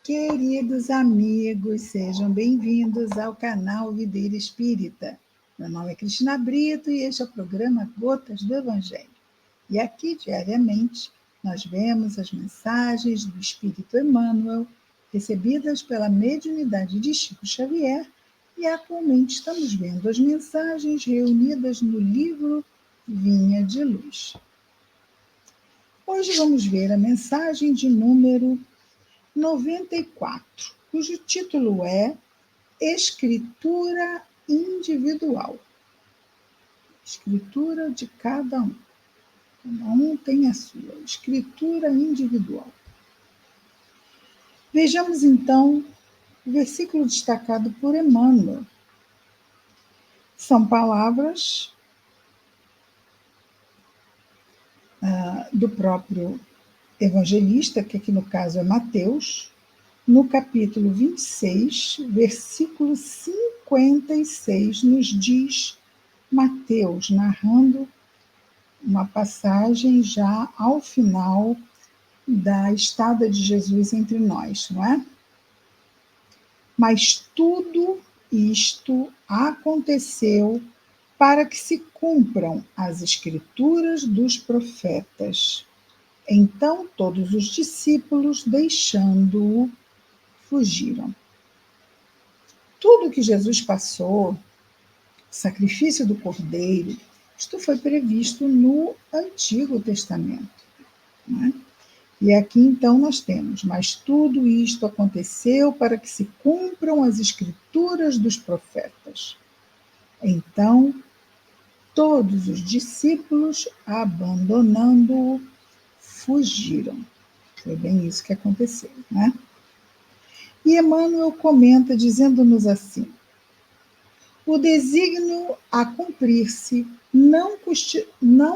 Queridos amigos, sejam bem-vindos ao canal Videira Espírita. Meu nome é Cristina Brito e este é o programa Gotas do Evangelho. E aqui, diariamente, nós vemos as mensagens do Espírito Emmanuel, recebidas pela mediunidade de Chico Xavier, e atualmente estamos vendo as mensagens reunidas no livro Vinha de Luz. Hoje vamos ver a mensagem de número 94, cujo título é Escritura Individual. Escritura de cada um. Cada um tem a sua escritura individual. Vejamos então o versículo destacado por Emmanuel. São palavras do próprio evangelista, que aqui no caso é Mateus, no capítulo 26, versículo 56, nos diz Mateus, narrando uma passagem já ao final da estada de Jesus entre nós, não é? Mas tudo isto aconteceu para que se cumpram as escrituras dos profetas. Então todos os discípulos, deixando-o, fugiram. Tudo que Jesus passou, o sacrifício do Cordeiro, isto foi previsto no Antigo Testamento. Né? E aqui então nós temos, mas tudo isto aconteceu para que se cumpram as escrituras dos profetas. Então, todos os discípulos, abandonando-o, fugiram. Foi bem isso que aconteceu, né? E Emmanuel comenta dizendo-nos assim: o desígnio a cumprir-se não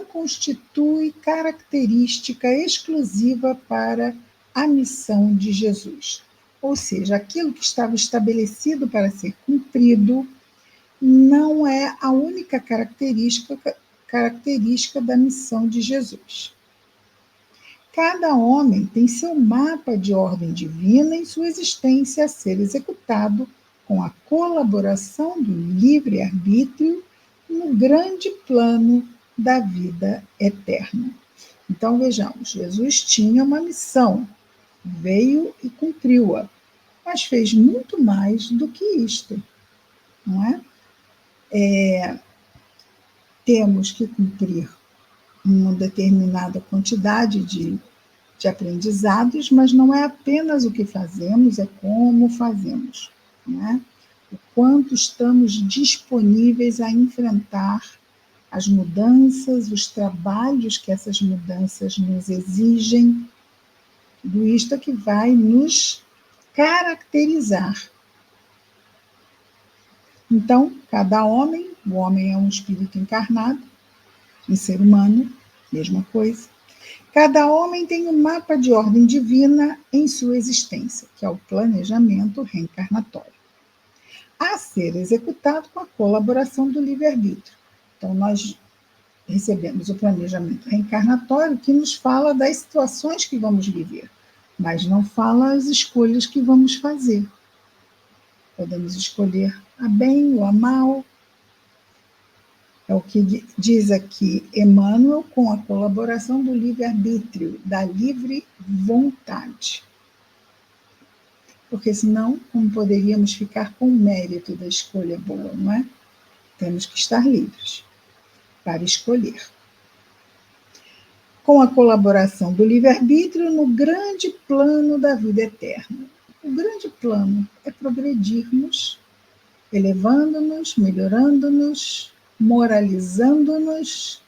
constitui característica exclusiva para a missão de Jesus. Ou seja, aquilo que estava estabelecido para ser cumprido não é a única característica da missão de Jesus. Cada homem tem seu mapa de ordem divina em sua existência a ser executado com a colaboração do livre-arbítrio no grande plano da vida eterna. Então, vejamos, Jesus tinha uma missão, veio e cumpriu-a, mas fez muito mais do que isto, não é? Temos que cumprir uma determinada quantidade de aprendizados, mas não é apenas o que fazemos, é como fazemos, né? O quanto estamos disponíveis a enfrentar as mudanças, os trabalhos que essas mudanças nos exigem, tudo isto é que vai nos caracterizar. Então, cada homem, o homem é um espírito encarnado, um ser humano, mesma coisa. Cada homem tem um mapa de ordem divina em sua existência, que é o planejamento reencarnatório, a ser executado com a colaboração do livre-arbítrio. Então, nós recebemos o planejamento reencarnatório que nos fala das situações que vamos viver, mas não fala as escolhas que vamos fazer. Podemos escolher a bem ou a mal. É o que diz aqui Emmanuel, com a colaboração do livre-arbítrio, da livre vontade. Porque senão, como poderíamos ficar com o mérito da escolha boa, não é? Temos que estar livres para escolher. Com a colaboração do livre-arbítrio no grande plano da vida eterna. O grande plano é progredirmos, elevando-nos, melhorando-nos, moralizando-nos,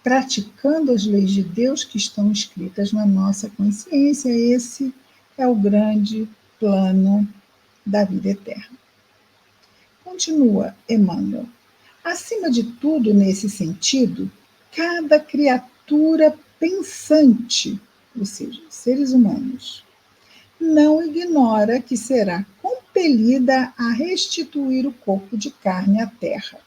praticando as leis de Deus que estão escritas na nossa consciência. Esse é o grande plano da vida eterna. Continua Emmanuel. Acima de tudo, nesse sentido, cada criatura pensante, ou seja, seres humanos, não ignora que será compelida a restituir o corpo de carne à terra.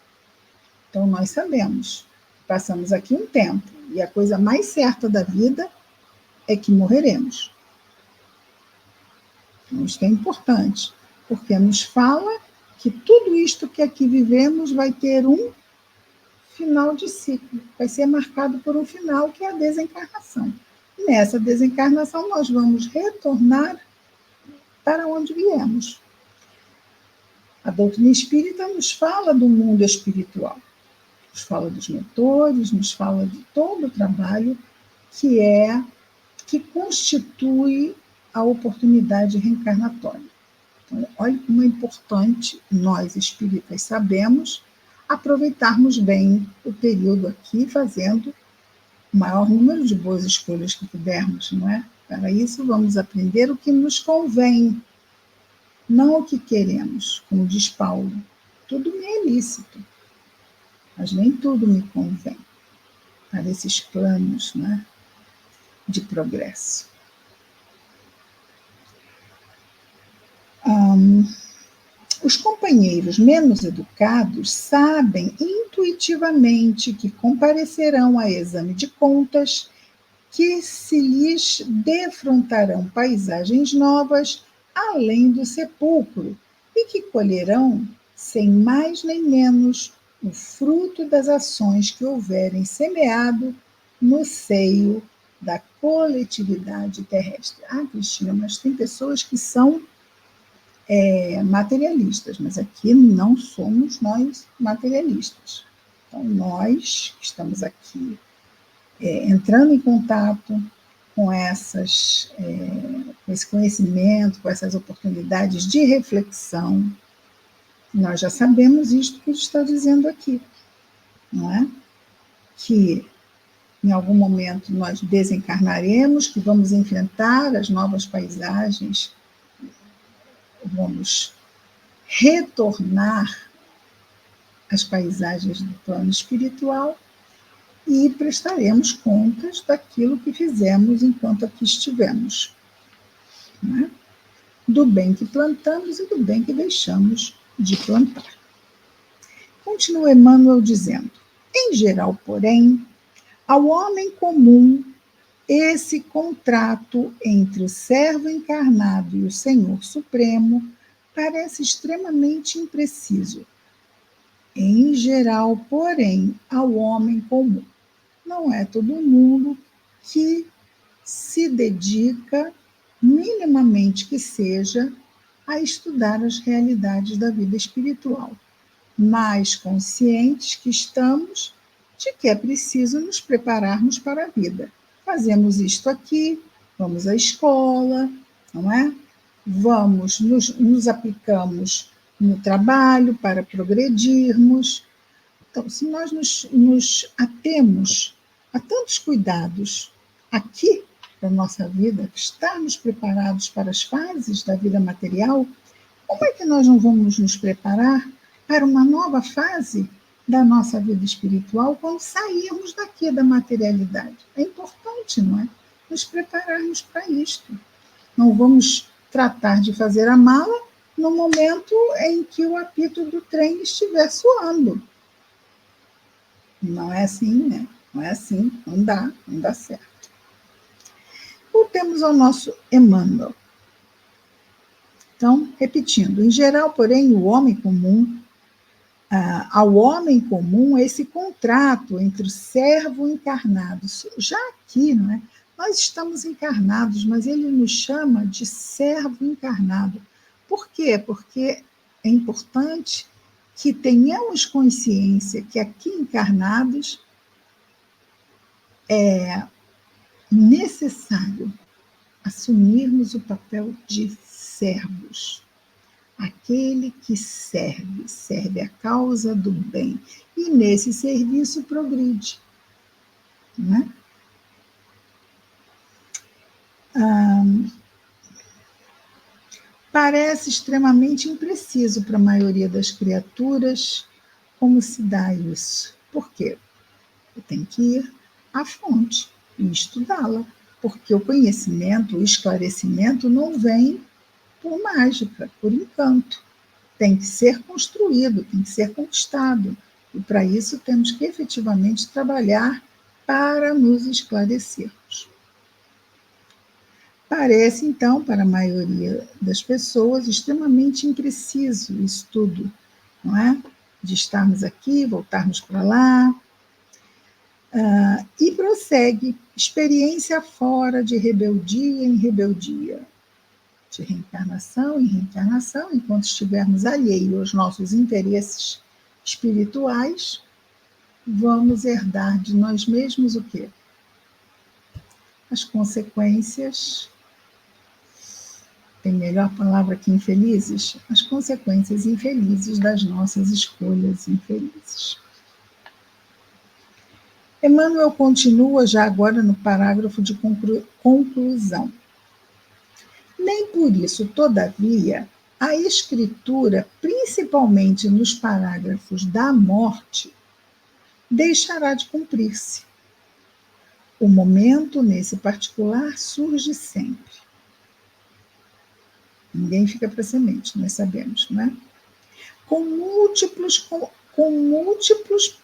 Então, nós sabemos, passamos aqui um tempo, e a coisa mais certa da vida é que morreremos. Então, isso é importante, porque nos fala que tudo isto que aqui vivemos vai ter um final de ciclo, vai ser marcado por um final, que é a desencarnação. Nessa desencarnação, nós vamos retornar para onde viemos. A doutrina espírita nos fala do mundo espiritual, nos fala dos mentores, nos fala de todo o trabalho que constitui a oportunidade reencarnatória. Então, olha como é importante nós espíritas sabemos aproveitarmos bem o período aqui, fazendo o maior número de boas escolhas que pudermos, não é? Para isso, vamos aprender o que nos convém, não o que queremos, como diz Paulo. Tudo me é lícito, mas nem tudo me convém para esses planos, né, de progresso. Os companheiros menos educados sabem intuitivamente que comparecerão a exame de contas, que se lhes defrontarão paisagens novas além do sepulcro e que colherão, sem mais nem menos, o fruto das ações que houverem semeado no seio da coletividade terrestre. Ah, Cristina, mas tem pessoas que são materialistas, mas aqui não somos nós materialistas. Então, nós que estamos aqui entrando em contato com com esse conhecimento, com essas oportunidades de reflexão, nós já sabemos isto que ele está dizendo aqui, não é? Que em algum momento nós desencarnaremos, que vamos enfrentar as novas paisagens, vamos retornar às paisagens do plano espiritual e prestaremos contas daquilo que fizemos enquanto aqui estivemos, né? Do bem que plantamos e do bem que deixamos de plantar. Continua Emmanuel dizendo: em geral, porém, ao homem comum, esse contrato entre o servo encarnado e o Senhor Supremo parece extremamente impreciso. Em geral, porém, ao homem comum. Não é todo mundo que se dedica, minimamente que seja, a estudar as realidades da vida espiritual, mas conscientes que estamos de que é preciso nos prepararmos para a vida. Fazemos isto aqui, vamos à escola, não é? Nos aplicamos no trabalho para progredirmos. Então, se nós nos atemos a tantos cuidados aqui da nossa vida, estarmos preparados para as fases da vida material, como é que nós não vamos nos preparar para uma nova fase da nossa vida espiritual quando sairmos daqui da materialidade? É importante, não é? Nos prepararmos para isto. Não vamos tratar de fazer a mala no momento em que o apito do trem estiver soando. Não é assim, né? Não é assim, não dá certo. Voltemos ao nosso Emmanuel. Então, repetindo, em geral, porém, ao homem comum, esse contrato entre o servo encarnado, já aqui, não é? Nós estamos encarnados, mas ele nos chama de servo encarnado. Por quê? Porque é importante que tenhamos consciência que aqui encarnados é necessário assumirmos o papel de servos. Aquele que serve a causa do bem. E nesse serviço progride. Né? Parece extremamente impreciso para a maioria das criaturas como se dá isso. Por quê? Eu tenho que ir à fonte e estudá-la, porque o conhecimento, o esclarecimento não vem por mágica, por encanto. Tem que ser construído, tem que ser conquistado. E para isso temos que efetivamente trabalhar para nos esclarecermos. Parece, então, para a maioria das pessoas, extremamente impreciso isso tudo, não é? De estarmos aqui, voltarmos para lá. E prossegue, experiência fora de rebeldia em rebeldia, de reencarnação em reencarnação, enquanto estivermos alheios aos nossos interesses espirituais, vamos herdar de nós mesmos o quê? As consequências, tem melhor palavra que infelizes? As consequências infelizes das nossas escolhas infelizes. Emmanuel continua já agora no parágrafo de conclusão. Nem por isso, todavia, a Escritura, principalmente nos parágrafos da morte, deixará de cumprir-se. O momento, nesse particular, surge sempre. Ninguém fica para semente, nós sabemos, não é? Com múltiplos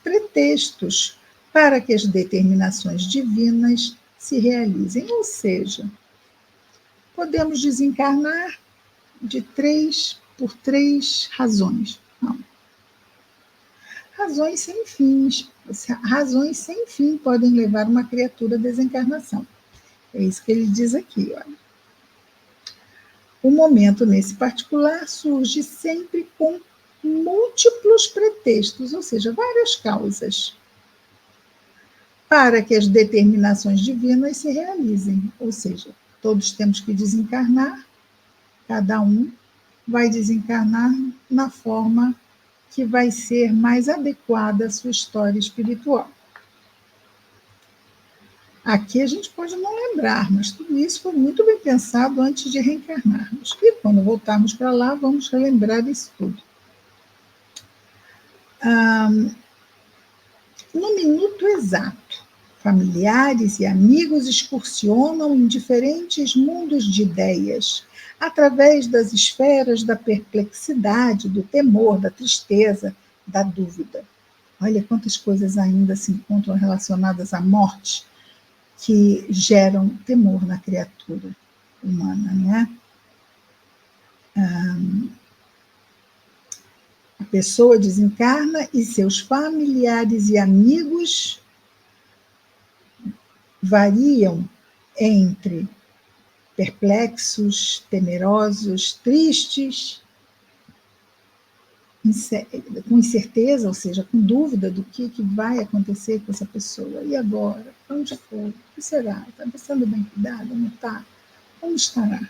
pretextos para que as determinações divinas se realizem. Ou seja, podemos desencarnar por três razões. Não. Razões sem fins. Razões sem fim podem levar uma criatura à desencarnação. É isso que ele diz aqui, olha. O momento, nesse particular, surge sempre com múltiplos pretextos, ou seja, várias causas, para que as determinações divinas se realizem. Ou seja, todos temos que desencarnar, cada um vai desencarnar na forma que vai ser mais adequada à sua história espiritual. Aqui a gente pode não lembrar, mas tudo isso foi muito bem pensado antes de reencarnarmos. E quando voltarmos para lá, vamos relembrar isso tudo. No minuto exato, familiares e amigos excursionam em diferentes mundos de ideias, através das esferas da perplexidade, do temor, da tristeza, da dúvida. Olha quantas coisas ainda se encontram relacionadas à morte, que geram temor na criatura humana, não é? A pessoa desencarna e seus familiares e amigos variam entre perplexos, temerosos, tristes, com incerteza, ou seja, com dúvida do que vai acontecer com essa pessoa. E agora? Para onde foi? O que será? Está sendo bem cuidado? Não está? Como estará?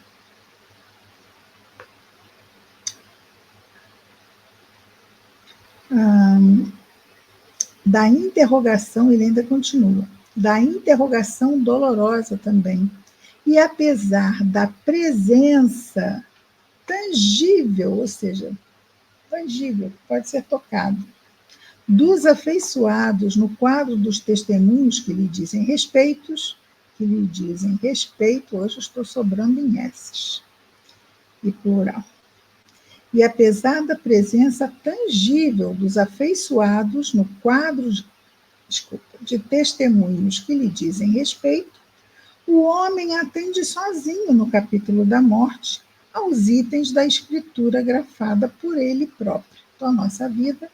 Da interrogação, ele ainda continua, da interrogação dolorosa também. E apesar da presença tangível, ou seja, tangível, pode ser tocado, dos afeiçoados no quadro dos testemunhos que lhe dizem respeito, hoje estou sobrando em esses, e plural. E apesar da presença tangível dos afeiçoados no quadro de testemunhos que lhe dizem respeito, o homem atende sozinho no capítulo da morte aos itens da escritura grafada por ele próprio. Então, a nossa vida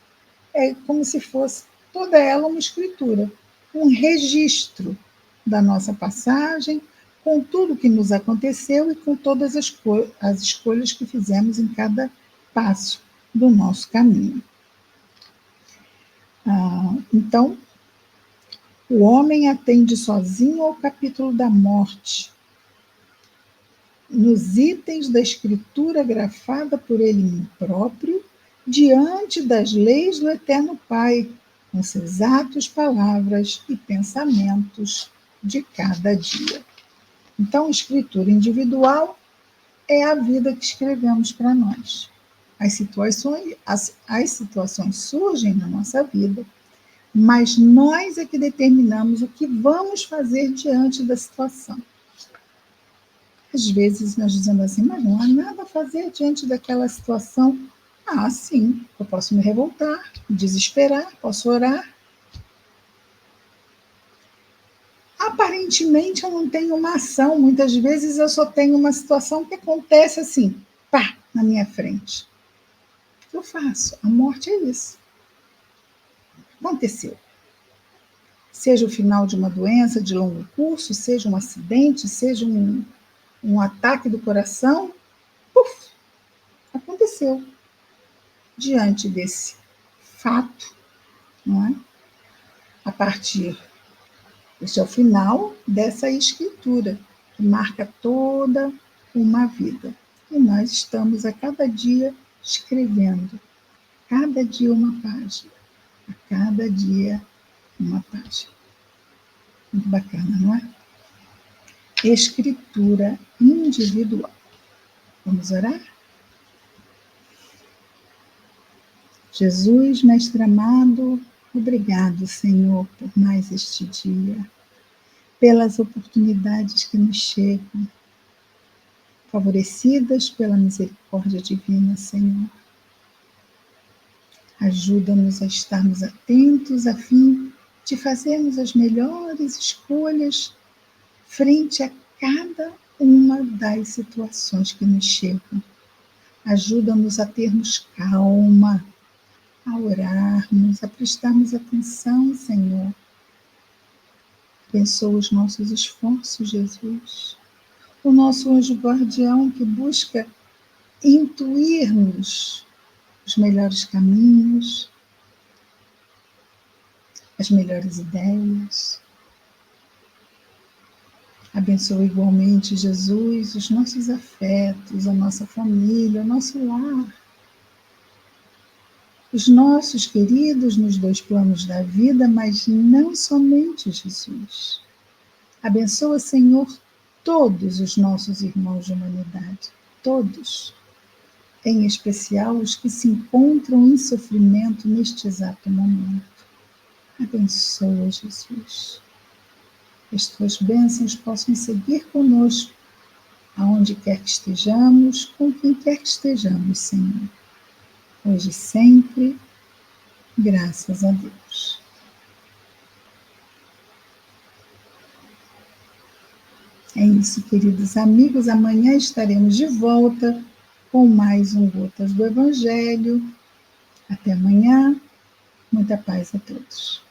é como se fosse toda ela uma escritura, um registro da nossa passagem, com tudo que nos aconteceu e com todas as escolhas que fizemos em cada passo do nosso caminho. Então, o homem atende sozinho ao capítulo da morte, nos itens da escritura grafada por ele próprio, diante das leis do Eterno Pai, com seus atos, palavras e pensamentos de cada dia. Então, escritura individual é a vida que escrevemos para nós. As situações surgem na nossa vida, mas nós é que determinamos o que vamos fazer diante da situação. Às vezes nós dizemos assim, mas não há nada a fazer diante daquela situação. Sim, eu posso me revoltar, me desesperar, posso orar. aparentemente eu não tenho uma ação, muitas vezes eu só tenho uma situação que acontece assim, pá, na minha frente. O que eu faço? A morte é isso. Aconteceu. Seja o final de uma doença de longo curso, seja um acidente, seja um ataque do coração, puf, aconteceu. Diante desse fato, não é? A partir, este é o final dessa escritura, que marca toda uma vida. E nós estamos a cada dia escrevendo, cada dia uma página, a cada dia uma página. Muito bacana, não é? Escritura individual. Vamos orar? Jesus, Mestre amado, obrigado, Senhor, por mais este dia, pelas oportunidades que nos chegam, favorecidas pela misericórdia divina, Senhor. Ajuda-nos a estarmos atentos a fim de fazermos as melhores escolhas frente a cada uma das situações que nos chegam. Ajuda-nos a termos calma, a orarmos, a prestarmos atenção, Senhor. Abençoa os nossos esforços, Jesus. O nosso anjo guardião que busca intuir-nos os melhores caminhos, as melhores ideias. Abençoa igualmente, Jesus, os nossos afetos, a nossa família, o nosso lar, os nossos queridos nos dois planos da vida, mas não somente, Jesus. Abençoa, Senhor, todos os nossos irmãos de humanidade, todos, em especial os que se encontram em sofrimento neste exato momento. Abençoa, Jesus. Que as tuas bênçãos possam seguir conosco, aonde quer que estejamos, com quem quer que estejamos, Senhor. Hoje e sempre, graças a Deus. É isso, queridos amigos. Amanhã estaremos de volta com mais um Gotas do Evangelho. Até amanhã. Muita paz a todos.